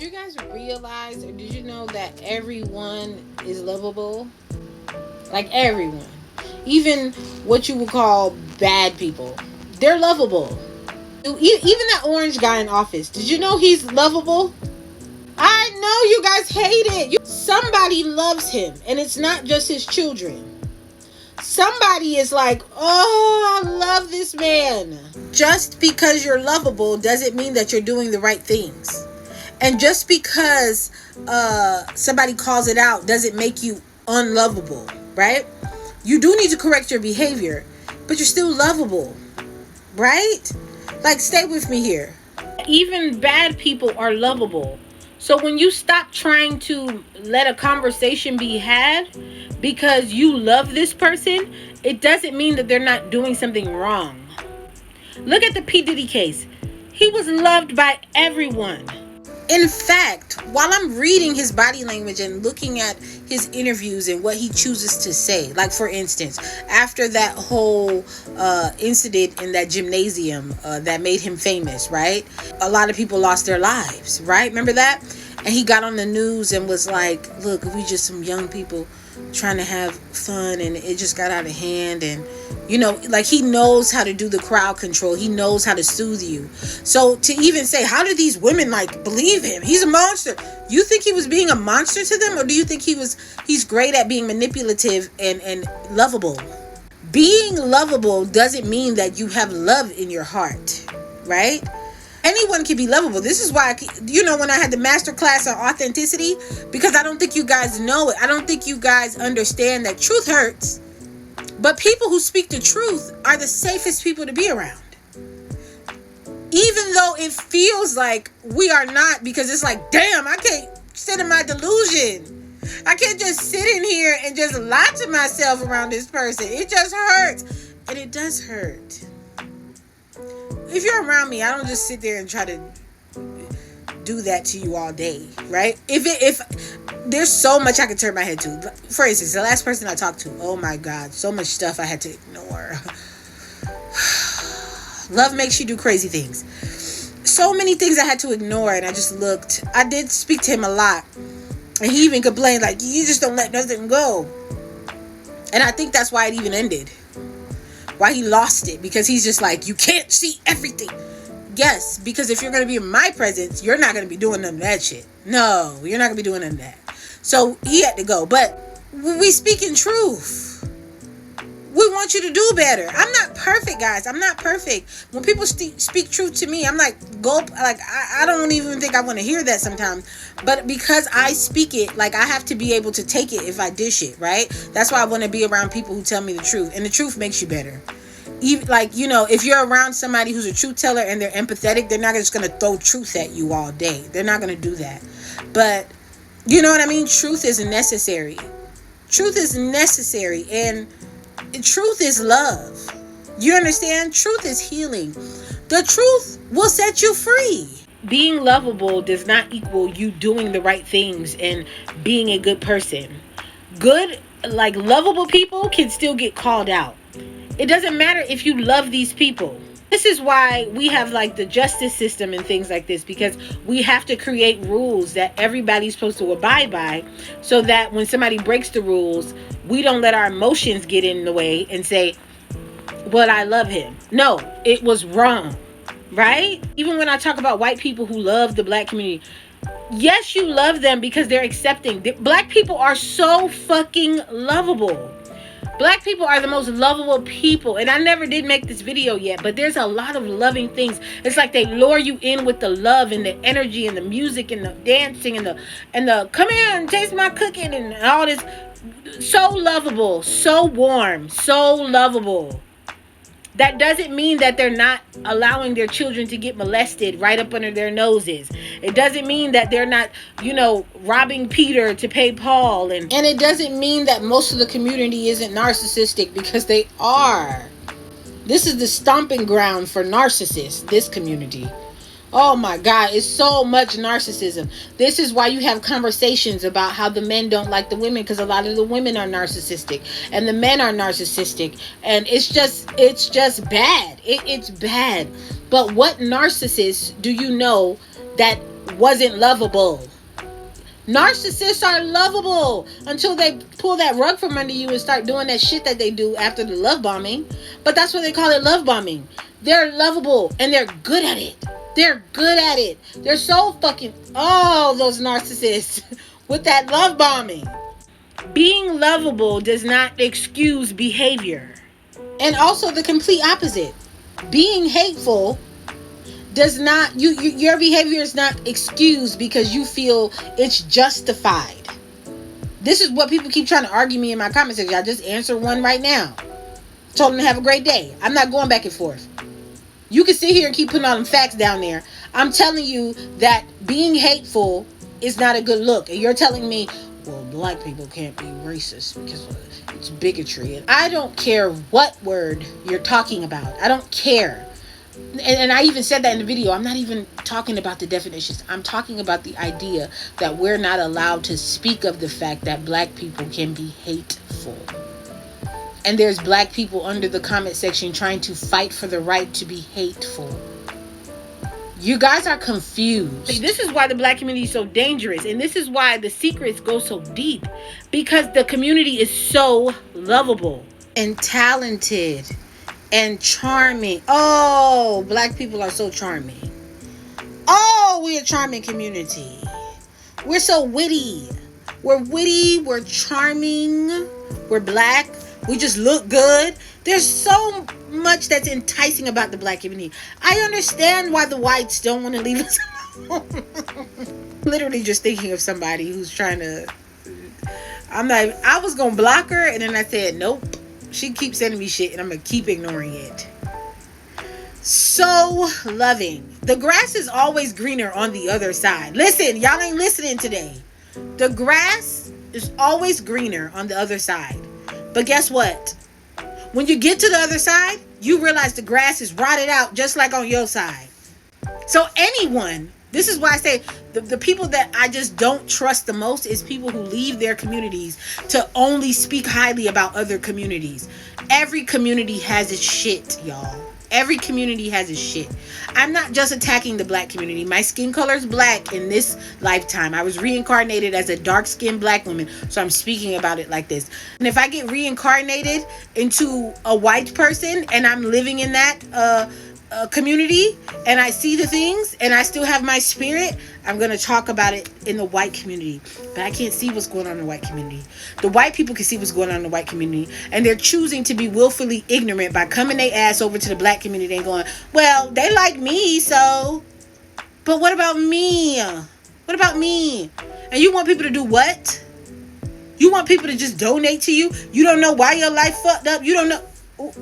you guys realize, or did you know that everyone is lovable? Like everyone. Even what you would call bad people. They're lovable. Even that orange guy in office. Did you know he's lovable? I know you guys hate it. Somebody loves him. And it's not just his children. Somebody is like, oh, I love this man. Just because you're lovable doesn't mean that you're doing the right things. And just because somebody calls it out doesn't make you unlovable, right? You do need to correct your behavior, but you're still lovable, right? Like, stay with me here. Even bad people are lovable. So when you stop trying to let a conversation be had because you love this person, it doesn't mean that they're not doing something wrong. Look at the P. Diddy case. He was loved by everyone. In fact, while I'm reading his body language and looking at his interviews and what he chooses to say, like for instance, after that whole incident in that gymnasium that made him famous, right? A lot of people lost their lives, right? Remember that? And he got on the news and was like, look, we just some young people trying to have fun and it just got out of hand. And you know, like, he knows how to do the crowd control. He knows how to soothe you. So to even say, how did these women like believe him? He's a monster. You think he was being a monster to them? Or do you think he's great at being manipulative and lovable? Being lovable doesn't mean that you have love in your heart, right? Anyone can be lovable. This is why, when I had the master class on authenticity, because I don't think you guys know it. I don't think you guys understand that truth hurts. But people who speak the truth are the safest people to be around. Even though it feels like we are not, because it's like, damn, I can't sit in my delusion. I can't just sit in here and just lie to myself around this person. It just hurts. And it does hurt. If you're around me, I don't just sit there and try to do that to you all day, right? If there's so much I could turn my head to. For instance, the last person I talked to, oh my God, so much stuff I had to ignore. Love makes you do crazy things. So many things I had to ignore, and I just looked. I did speak to him a lot, and he even complained, like, you just don't let nothing go. And I think that's why it even ended. Why he lost it, because he's just like, you can't see everything. Yes, because if you're going to be in my presence, you're not going to be doing none of that shit. No, you're not going to be doing none of that. So he had to go. But we speak in truth. We want you to do better. I'm not perfect, guys. I'm not perfect. When people speak truth to me, I'm like, gulp. Like, I don't even think I want to hear that sometimes. But because I speak it, like, I have to be able to take it if I dish it, right? That's why I want to be around people who tell me the truth. And the truth makes you better. Even, like, if you're around somebody who's a truth teller and they're empathetic, they're not just going to throw truth at you all day. They're not going to do that. But, you know what I mean? Truth is necessary. Truth is necessary. And truth is love. You understand? Truth is healing. The truth will set you free. Being lovable does not equal you doing the right things and being a good person. Good, like, lovable people can still get called out. It doesn't matter if you love these people. This is why we have, like, the justice system and things like this, because we have to create rules that everybody's supposed to abide by, so that when somebody breaks the rules, we don't let our emotions get in the way and say, well, I love him. No, it was wrong, right? Even when I talk about white people who love the black community, yes, you love them because they're accepting. Black people are so fucking lovable. Black people are the most lovable people. And I never did make this video yet, but there's a lot of loving things. It's like they lure you in with the love and the energy and the music and the dancing and the come here and taste my cooking and all this. So lovable, so warm, so lovable. That doesn't mean that they're not allowing their children to get molested right up under their noses. It doesn't mean that they're not, robbing Peter to pay Paul. And it doesn't mean that most of the community isn't narcissistic, because they are. This is the stomping ground for narcissists, this community. Oh my God, it's so much narcissism. This is why you have conversations about how the men don't like the women, because a lot of the women are narcissistic and the men are narcissistic, and it's just bad. It's bad. But what narcissists do you know that wasn't lovable. Narcissists are lovable until they pull that rug from under you and start doing that shit that they do after the love bombing. But that's what they call it, love bombing. They're lovable and they're good at it. They're good at it. They're so fucking... Oh, those narcissists with that love bombing. Being lovable does not excuse behavior. And also the complete opposite. Being hateful does not, your behavior is not excused because you feel it's justified. This is what people keep trying to argue me in my comment section. I just answered one right now. Told them to have a great day. I'm not going back and forth. You can sit here and keep putting all them facts down there. I'm telling you that being hateful is not a good look. And you're telling me, well, black people can't be racist because it's bigotry. And I don't care what word you're talking about. I don't care. And I even said that in the video. I'm not even talking about the definitions. I'm talking about the idea that we're not allowed to speak of the fact that black people can be hateful. And there's black people under the comment section trying to fight for the right to be hateful. You guys are confused. This is why the black community is so dangerous. And this is why the secrets go so deep. Because the community is so lovable and talented and charming. Oh, black people are so charming. Oh, we're a charming community. We're so witty. We're witty. We're charming. We're black. We just look good. There's so much that's enticing about the black community. I understand why the whites don't want to leave us alone. Literally just thinking of somebody who's trying to... I was going to block her and then I said, nope. She keeps sending me shit and I'm going to keep ignoring it. So loving. The grass is always greener on the other side. Listen, y'all ain't listening today. The grass is always greener on the other side. But guess what? When you get to the other side, you realize the grass is rotted out just like on your side. So anyone, this is why I say the people that I just don't trust the most is people who leave their communities to only speak highly about other communities. Every community has its shit, y'all. Every community has its shit. I'm not just attacking the black community. My skin color is black in this lifetime. I was reincarnated as a dark-skinned black woman, so I'm speaking about it like this. And if I get reincarnated into a white person and I'm living in that community and I see the things and I still have my spirit, I'm going to talk about it in the white community. But I can't see what's going on in the white community. The white people can see what's going on in the white community, and they're choosing to be willfully ignorant by coming their ass over to the black community and going, well, they like me, so... But what about me? What about me? And you want people to do what? You want people to just donate to you? You don't know why your life fucked up? You don't know... Ooh.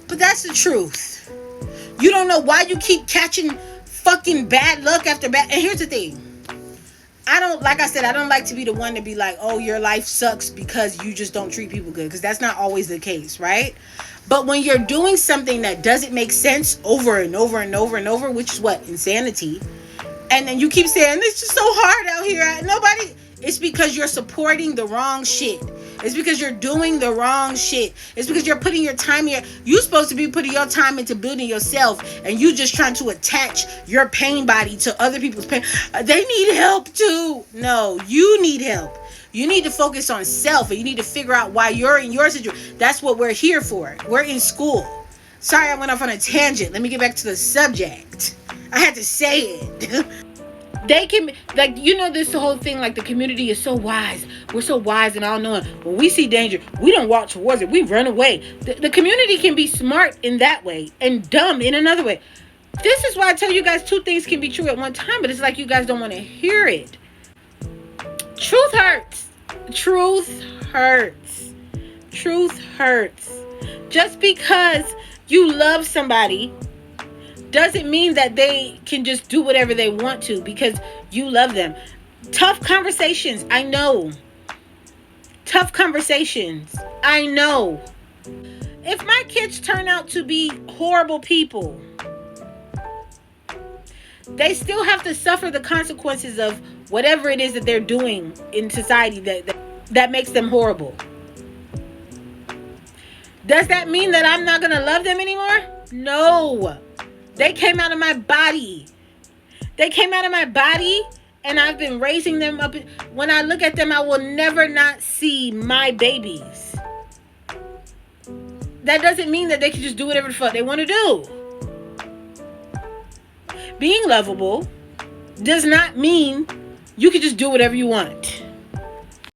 But that's the truth. You don't know why you keep catching fucking bad luck after bad. And here's the thing. I don't like to be the one to be like, oh, your life sucks because you just don't treat people good. Because that's not always the case, right? But when you're doing something that doesn't make sense over and over and over and over, which is what? Insanity. And then you keep saying, it's just so hard out here. It's because you're supporting the wrong shit. It's because you're doing the wrong shit. It's because you're putting your time here. You're supposed to be putting your time into building yourself, and you just trying to attach your pain body to other people's pain. They need help too. No, you need help. You need to focus on self, and you need to figure out why you're in your situation. That's what we're here for. We're in school. Sorry, I went off on a tangent. Let me get back to the subject. I had to say it. They can, like, this whole thing, like, the community is so wise. We're so wise and all-knowing. When we see danger, we don't walk towards it. We run away. The community can be smart in that way and dumb in another way. This is why I tell you guys two things can be true at one time, but it's like you guys don't want to hear it. Truth hurts. Truth hurts. Truth hurts. Just because you love somebody doesn't mean that they can just do whatever they want to because you love them. Tough conversations, I know. Tough conversations, I know. If my kids turn out to be horrible people, they still have to suffer the consequences of whatever it is that they're doing in society that makes them horrible. Does that mean that I'm not going to love them anymore? No. They came out of my body. They came out of my body, and I've been raising them up. When I look at them, I will never not see my babies. That doesn't mean that they can just do whatever the fuck they want to do. Being lovable does not mean you can just do whatever you want.